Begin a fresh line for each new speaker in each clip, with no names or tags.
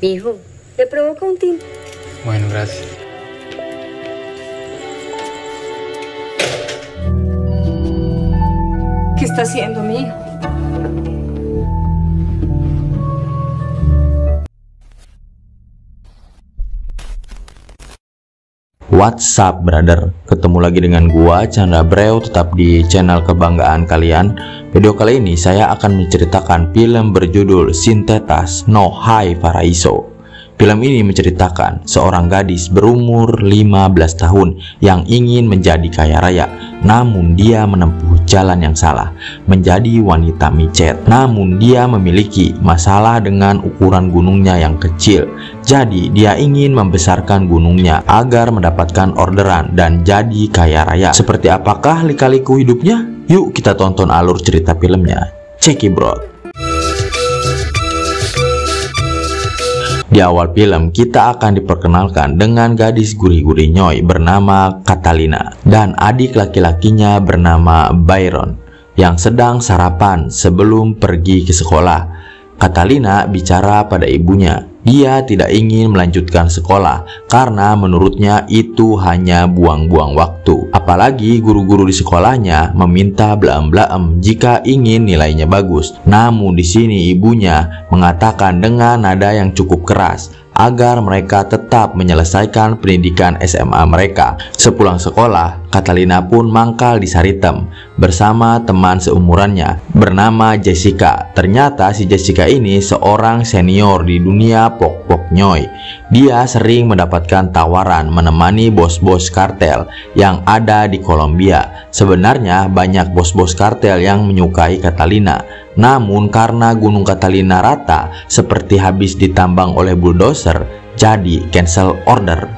Hijo, ¿le provoca un tinto?
Bueno, gracias.
¿Qué está haciendo mi hijo?
What's up brother, ketemu lagi dengan gua Chandra Breu, tetap di channel kebanggaan kalian. Video kali ini saya akan menceritakan film berjudul Sintetas no Hai Paraiso. Film ini menceritakan seorang gadis berumur 15 tahun yang ingin menjadi kaya raya, namun dia menempuh jalan yang salah, menjadi wanita micet. Namun dia memiliki masalah dengan ukuran gunungnya yang kecil. Jadi dia ingin membesarkan gunungnya agar mendapatkan orderan dan jadi kaya raya. Seperti apakah lika-liku hidupnya? Yuk kita tonton alur cerita filmnya. Check it bro. Di awal film kita akan diperkenalkan dengan gadis gurih-gurih nyoy bernama Catalina dan adik laki-lakinya bernama Byron yang sedang sarapan sebelum pergi ke sekolah. Catalina bicara pada ibunya, dia tidak ingin melanjutkan sekolah karena menurutnya itu hanya buang-buang waktu. Apalagi guru-guru di sekolahnya meminta blaem-blaem jika ingin nilainya bagus. Namun di sini ibunya mengatakan dengan nada yang cukup keras agar mereka tetap menyelesaikan pendidikan SMA mereka. Sepulang sekolah, Catalina pun mangkal di Saritem bersama teman seumurannya bernama Jessica. Ternyata si Jessica ini seorang senior di dunia pok-pok nyoy. Dia sering mendapatkan tawaran menemani bos-bos kartel yang ada di Kolombia. Sebenarnya banyak bos-bos kartel yang menyukai Catalina. Namun karena gunung Catalina rata seperti habis ditambang oleh bulldozer, jadi cancel order.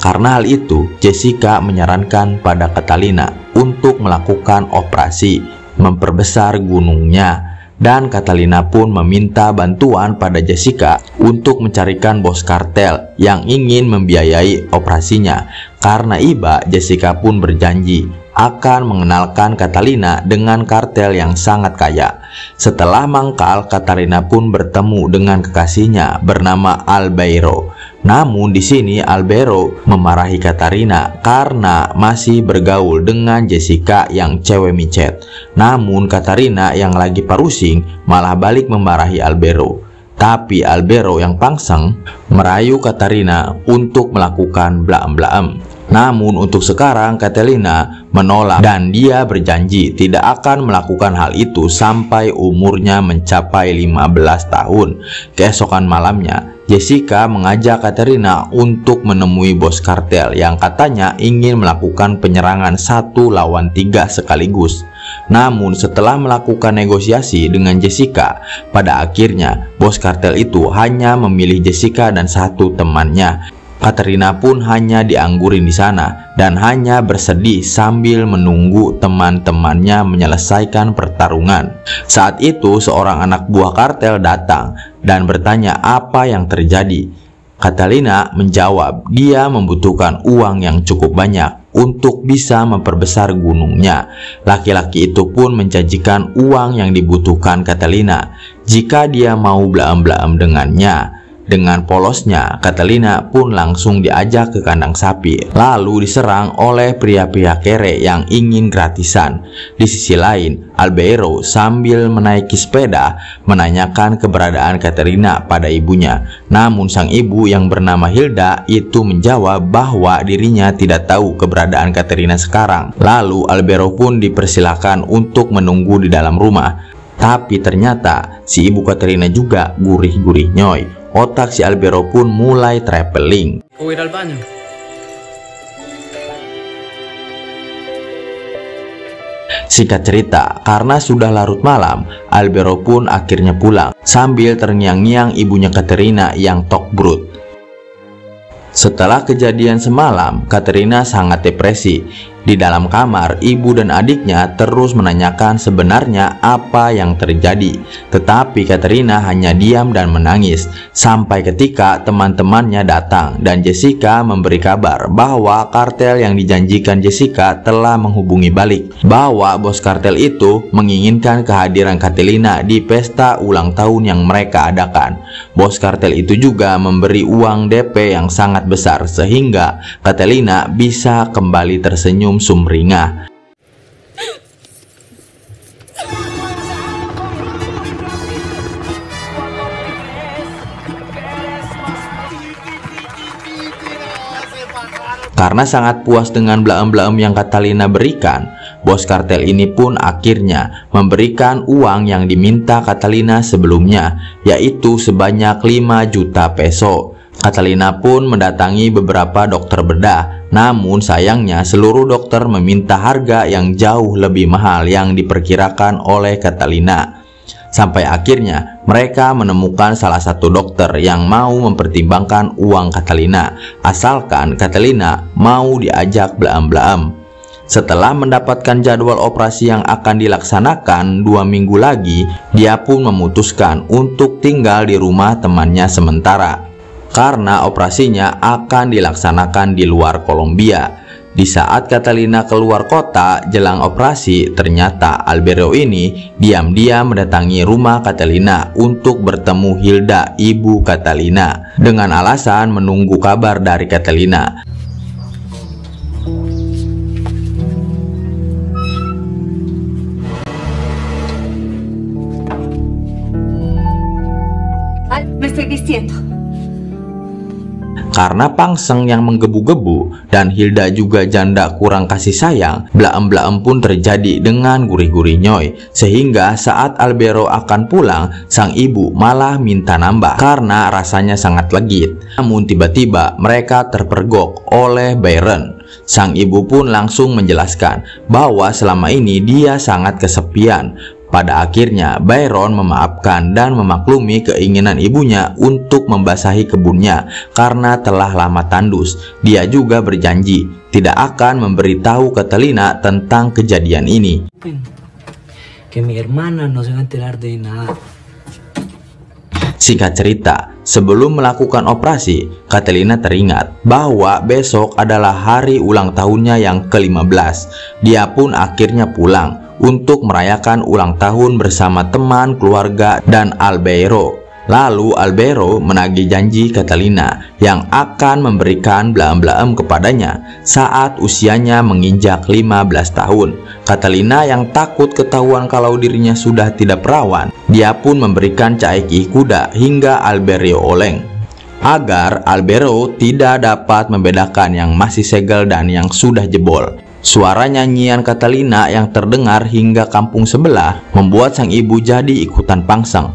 Karena hal itu, Jessica menyarankan pada Catalina untuk melakukan operasi memperbesar gunungnya. Dan Catalina pun meminta bantuan pada Jessica untuk mencarikan bos kartel yang ingin membiayai operasinya. Karena iba, Jessica pun berjanji akan mengenalkan Catalina dengan kartel yang sangat kaya. Setelah mangkal, Catalina pun bertemu dengan kekasihnya bernama Albeiro. Namun di sini Albeiro memarahi Catalina karena masih bergaul dengan Jessica yang cewek micet. Namun Catalina yang lagi parusing malah balik memarahi Albeiro. Tapi Albeiro yang pangseng merayu Catalina untuk melakukan blaem-blaem. Namun untuk sekarang Catalina menolak dan dia berjanji tidak akan melakukan hal itu sampai umurnya mencapai 15 tahun. Keesokan malamnya, Jessica mengajak Catalina untuk menemui bos kartel yang katanya ingin melakukan penyerangan 1 lawan 3 sekaligus. Namun setelah melakukan negosiasi dengan Jessica, pada akhirnya bos kartel itu hanya memilih Jessica dan 1 temannya. Catalina pun hanya dianggurin di sana dan hanya bersedih sambil menunggu teman-temannya menyelesaikan pertarungan. Saat itu seorang anak buah kartel datang dan bertanya apa yang terjadi. Catalina menjawab dia membutuhkan uang yang cukup banyak untuk bisa memperbesar gunungnya. Laki-laki itu pun menjanjikan uang yang dibutuhkan Catalina jika dia mau blaem-blaem dengannya. Dengan polosnya, Catalina pun langsung diajak ke kandang sapi, lalu diserang oleh pria-pria kere yang ingin gratisan. Di sisi lain, Albeiro sambil menaiki sepeda menanyakan keberadaan Catalina pada ibunya. Namun sang ibu yang bernama Hilda itu menjawab bahwa dirinya tidak tahu keberadaan Catalina sekarang. Lalu Albeiro pun dipersilakan untuk menunggu di dalam rumah. Tapi ternyata si ibu Catalina juga gurih-gurih nyoy. Otak si Albeiro pun mulai traveling.
¿Puedo ir al baño?
Singkat cerita, karena sudah larut malam, Albeiro pun akhirnya pulang sambil terngiang-ngiang ibunya Catalina yang tokbrut. Setelah kejadian semalam, Catalina sangat depresi. Di dalam kamar, ibu dan adiknya terus menanyakan sebenarnya apa yang terjadi. Tetapi Katerina hanya diam dan menangis. Sampai ketika teman-temannya datang dan Jessica memberi kabar bahwa kartel yang dijanjikan Jessica telah menghubungi balik. Bahwa bos kartel itu menginginkan kehadiran Katerina di pesta ulang tahun yang mereka adakan. Bos kartel itu juga memberi uang DP yang sangat besar sehingga Katerina bisa kembali tersenyum sumringah. Karena sangat puas dengan blaem-blaem yang Catalina berikan, bos kartel ini pun akhirnya memberikan uang yang diminta Catalina sebelumnya, yaitu sebanyak 5 juta peso. Catalina pun mendatangi beberapa dokter bedah, namun sayangnya seluruh dokter meminta harga yang jauh lebih mahal yang diperkirakan oleh Catalina. Sampai akhirnya mereka menemukan salah satu dokter yang mau mempertimbangkan uang Catalina, asalkan Catalina mau diajak blaem-blaem. Setelah mendapatkan jadwal operasi yang akan dilaksanakan 2 minggu lagi, dia pun memutuskan untuk tinggal di rumah temannya sementara. Karena operasinya akan dilaksanakan di luar Kolombia. Di saat Catalina keluar kota jelang operasi, ternyata Alberto ini diam-diam mendatangi rumah Catalina untuk bertemu Hilda, ibu Catalina, dengan alasan menunggu kabar dari Catalina.
Me estoy vistiendo.
Karena pangseng yang menggebu-gebu dan Hilda juga janda kurang kasih sayang, blaem-blaem pun terjadi dengan gurih-gurih Nyoy. Sehingga saat Alberto akan pulang, sang ibu malah minta nambah karena rasanya sangat legit. Namun tiba-tiba mereka terpergok oleh Byron. Sang ibu pun langsung menjelaskan bahwa selama ini dia sangat kesepian. Pada akhirnya, Byron memaafkan dan memaklumi keinginan ibunya untuk membasahi kebunnya karena telah lama tandus. Dia juga berjanji tidak akan memberitahu Catalina tentang kejadian ini.
Que mi hermana no se va a enterar de nada.
Singkat cerita, sebelum melakukan operasi, Catalina teringat bahwa besok adalah hari ulang tahunnya yang ke-15. Dia pun akhirnya pulang untuk merayakan ulang tahun bersama teman, keluarga, dan Alberto. Lalu Alberto menagih janji Catalina yang akan memberikan blaem-blaem kepadanya saat usianya menginjak 15 tahun. Catalina yang takut ketahuan kalau dirinya sudah tidak perawan, dia pun memberikan caeki kuda hingga Alberto oleng. Agar Alberto tidak dapat membedakan yang masih segel dan yang sudah jebol. Suara nyanyian Catalina yang terdengar hingga kampung sebelah membuat sang ibu jadi ikutan pangseng.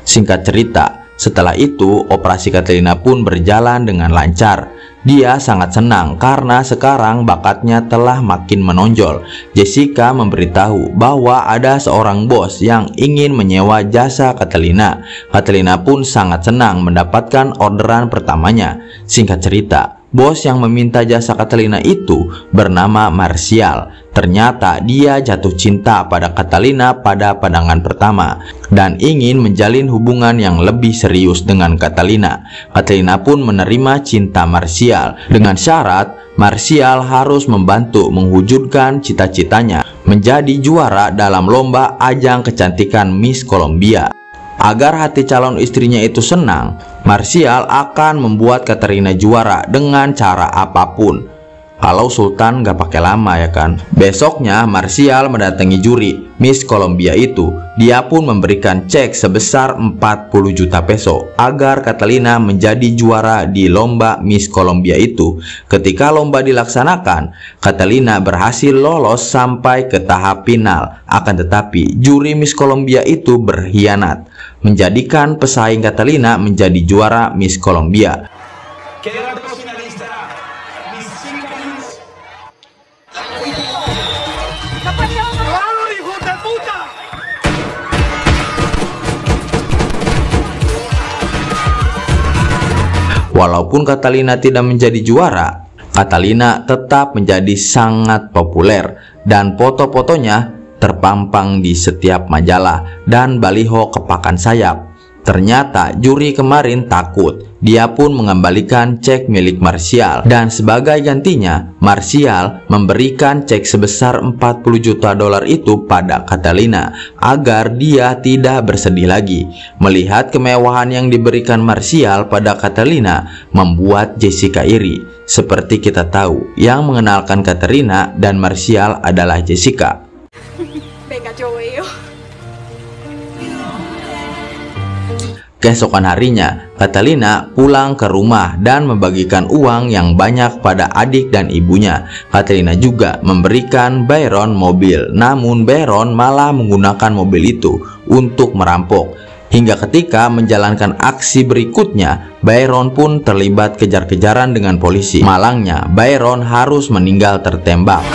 Singkat cerita, setelah itu operasi Catalina pun berjalan dengan lancar. Dia sangat senang karena sekarang bakatnya telah makin menonjol. Jessica memberitahu bahwa ada seorang bos yang ingin menyewa jasa Catalina. Catalina pun sangat senang mendapatkan orderan pertamanya. Singkat cerita, bos yang meminta jasa Catalina itu bernama Marcial. Ternyata dia jatuh cinta pada Catalina pada pandangan pertama dan ingin menjalin hubungan yang lebih serius dengan Catalina. Catalina pun menerima cinta Marcial dengan syarat Marcial harus membantu mewujudkan cita-citanya menjadi juara dalam lomba ajang kecantikan Miss Colombia. Agar hati calon istrinya itu senang, Marcial akan membuat Katerina juara dengan cara apapun. Kalau Sultan gak pakai lama ya kan. Besoknya Marcial mendatangi juri Miss Colombia itu. Dia pun memberikan cek sebesar 40 juta peso agar Catalina menjadi juara di lomba Miss Colombia itu. Ketika lomba dilaksanakan, Catalina berhasil lolos sampai ke tahap final. Akan tetapi juri Miss Colombia itu berkhianat, menjadikan pesaing Catalina menjadi juara Miss Colombia. Walaupun Catalina tidak menjadi juara, Catalina tetap menjadi sangat populer dan foto-fotonya terpampang di setiap majalah dan baliho kepakan sayap. Ternyata juri kemarin takut. Dia pun mengembalikan cek milik Martial dan sebagai gantinya Martial memberikan cek sebesar 40 juta dolar itu pada Catalina agar dia tidak bersedih lagi. Melihat kemewahan yang diberikan Martial pada Catalina membuat Jessica iri. Seperti kita tahu, yang mengenalkan Katrina dan Martial adalah Jessica. Keesokan harinya, Catalina pulang ke rumah dan membagikan uang yang banyak pada adik dan ibunya. Catalina juga memberikan Byron mobil, namun Byron malah menggunakan mobil itu untuk merampok. Hingga ketika menjalankan aksi berikutnya, Byron pun terlibat kejar-kejaran dengan polisi. Malangnya, Byron harus meninggal tertembak.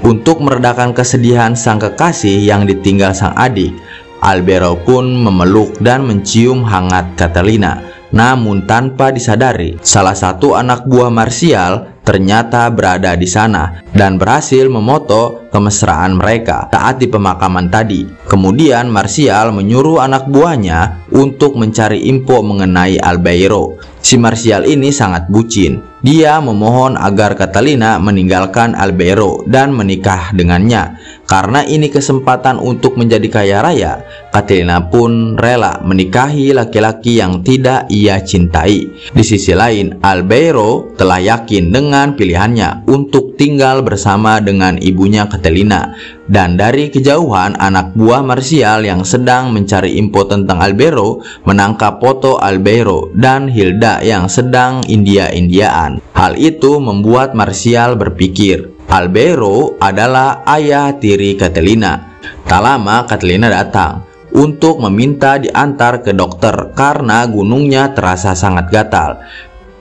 Untuk meredakan kesedihan sang kekasih yang ditinggal sang adik, Albero pun memeluk dan mencium hangat Catalina. Namun tanpa disadari, salah satu anak buah Martial ternyata berada di sana dan berhasil memoto kemesraan mereka saat di pemakaman tadi. Kemudian Martial menyuruh anak buahnya untuk mencari info mengenai Albero. Si Martial ini sangat bucin. Dia memohon agar Catalina meninggalkan Albero dan menikah dengannya. Karena ini kesempatan untuk menjadi kaya raya, Catalina pun rela menikahi laki-laki yang tidak ia cintai. Di sisi lain, Albero telah yakin dengan pilihannya untuk tinggal bersama dengan ibunya Catalina. Dan dari kejauhan, anak buah Martial yang sedang mencari info tentang Albero menangkap foto Albero dan Hilda yang sedang India-Indiaan. Hal itu membuat Martial berpikir Albero adalah ayah tiri Catalina. Tak lama Catalina datang untuk meminta diantar ke dokter karena gunungnya terasa sangat gatal.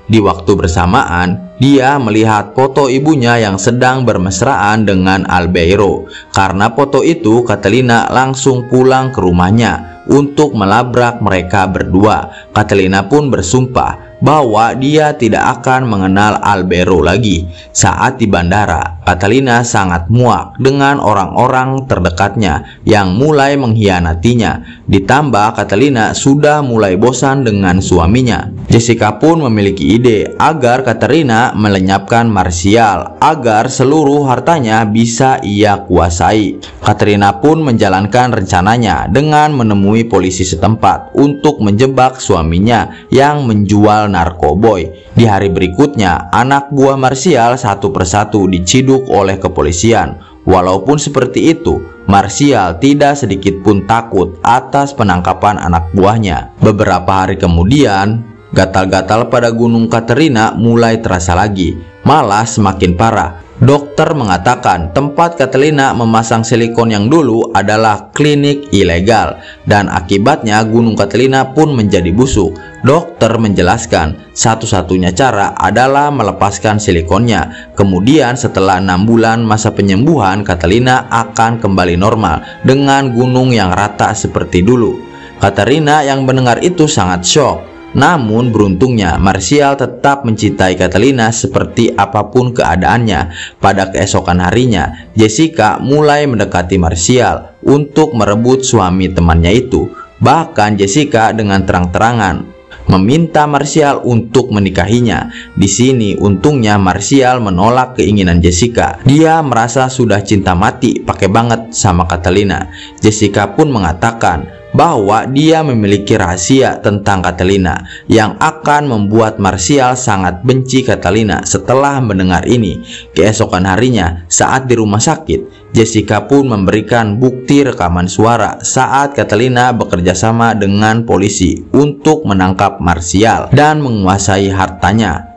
Di waktu bersamaan, dia melihat foto ibunya yang sedang bermesraan dengan Albero. Karena foto itu, Catalina langsung pulang ke rumahnya untuk melabrak mereka berdua. Catalina pun bersumpah bahwa dia tidak akan mengenal Albero lagi. Saat di bandara, Catalina sangat muak dengan orang-orang terdekatnya yang mulai mengkhianatinya. Ditambah Catalina sudah mulai bosan dengan suaminya. Jessica pun memiliki ide agar Catalina melenyapkan Martial agar seluruh hartanya bisa ia kuasai. Catalina pun menjalankan rencananya dengan menemui polisi setempat untuk menjebak suaminya yang menjual narkoboy. Di hari berikutnya, anak buah Martial satu persatu diciduk oleh kepolisian. Walaupun seperti itu, Martial tidak sedikit pun takut atas penangkapan anak buahnya. Beberapa hari kemudian, gatal-gatal pada gunung Katrina mulai terasa lagi, malah semakin parah. Dokter mengatakan tempat Catalina memasang silikon yang dulu adalah klinik ilegal dan akibatnya gunung Catalina pun menjadi busuk. Dokter menjelaskan satu-satunya cara adalah melepaskan silikonnya. Kemudian setelah 6 bulan masa penyembuhan, Catalina akan kembali normal dengan gunung yang rata seperti dulu. Catalina yang mendengar itu sangat syok. Namun beruntungnya Martial tetap mencintai Catalina seperti apapun keadaannya. Pada keesokan harinya, Jessica mulai mendekati Martial untuk merebut suami temannya itu. Bahkan Jessica dengan terang-terangan meminta Martial untuk menikahinya. Di sini untungnya Martial menolak keinginan Jessica. Dia merasa sudah cinta mati pakai banget sama Catalina. Jessica pun mengatakan bahwa dia memiliki rahasia tentang Catalina yang akan membuat Martial sangat benci Catalina. Setelah mendengar ini, keesokan harinya saat di rumah sakit, Jessica pun memberikan bukti rekaman suara saat Catalina bekerja sama dengan polisi untuk menangkap Martial dan menguasai hartanya.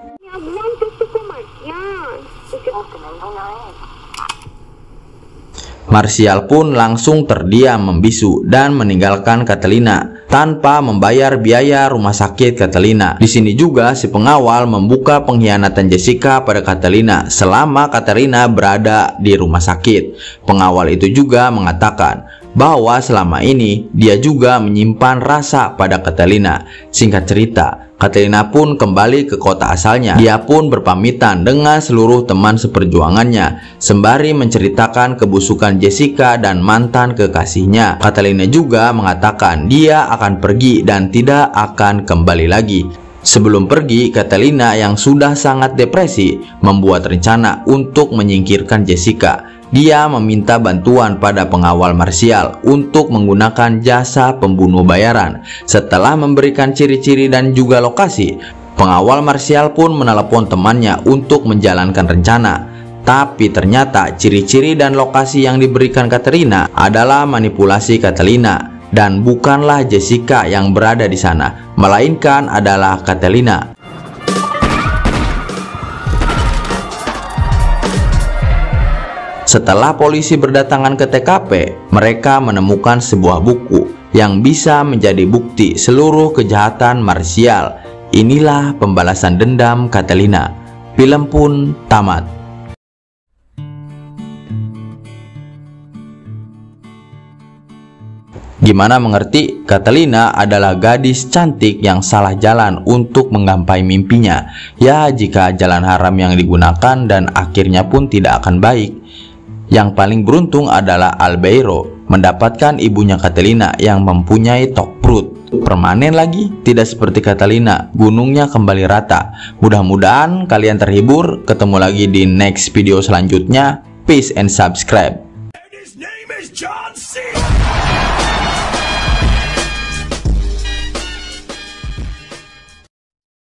Martial pun langsung terdiam membisu dan meninggalkan Catalina. tanpa membayar biaya rumah sakit Catalina. Di sini juga si pengawal membuka pengkhianatan Jessica pada Catalina selama Katerina berada di rumah sakit. Pengawal itu juga mengatakan bahwa selama ini dia juga menyimpan rasa pada Catalina. Singkat cerita, Catalina pun kembali ke kota asalnya. Dia pun berpamitan dengan seluruh teman seperjuangannya, sembari menceritakan kebusukan Jessica dan mantan kekasihnya. Catalina juga mengatakan dia akan pergi dan tidak akan kembali lagi. Sebelum pergi, Catalina yang sudah sangat depresi membuat rencana untuk menyingkirkan Jessica. Dia meminta bantuan pada pengawal Martial untuk menggunakan jasa pembunuh bayaran. Setelah memberikan ciri-ciri dan juga lokasi, pengawal Martial pun menelepon temannya untuk menjalankan rencana. Tapi ternyata ciri-ciri dan lokasi yang diberikan Katerina adalah manipulasi Catalina, dan bukanlah Jessica yang berada di sana, melainkan adalah Catalina. Setelah polisi berdatangan ke TKP, mereka menemukan sebuah buku yang bisa menjadi bukti seluruh kejahatan Martial. Inilah pembalasan dendam Catalina. Film pun tamat. Gimana mengerti? Catalina adalah gadis cantik yang salah jalan untuk menggapai mimpinya. Ya, jika jalan haram yang digunakan dan akhirnya pun tidak akan baik. Yang paling beruntung adalah Albeiro, mendapatkan ibunya Catalina yang mempunyai tok perut permanen lagi, tidak seperti Catalina, gunungnya kembali rata. Mudah-mudahan kalian terhibur. Ketemu lagi di next video selanjutnya. Peace and subscribe.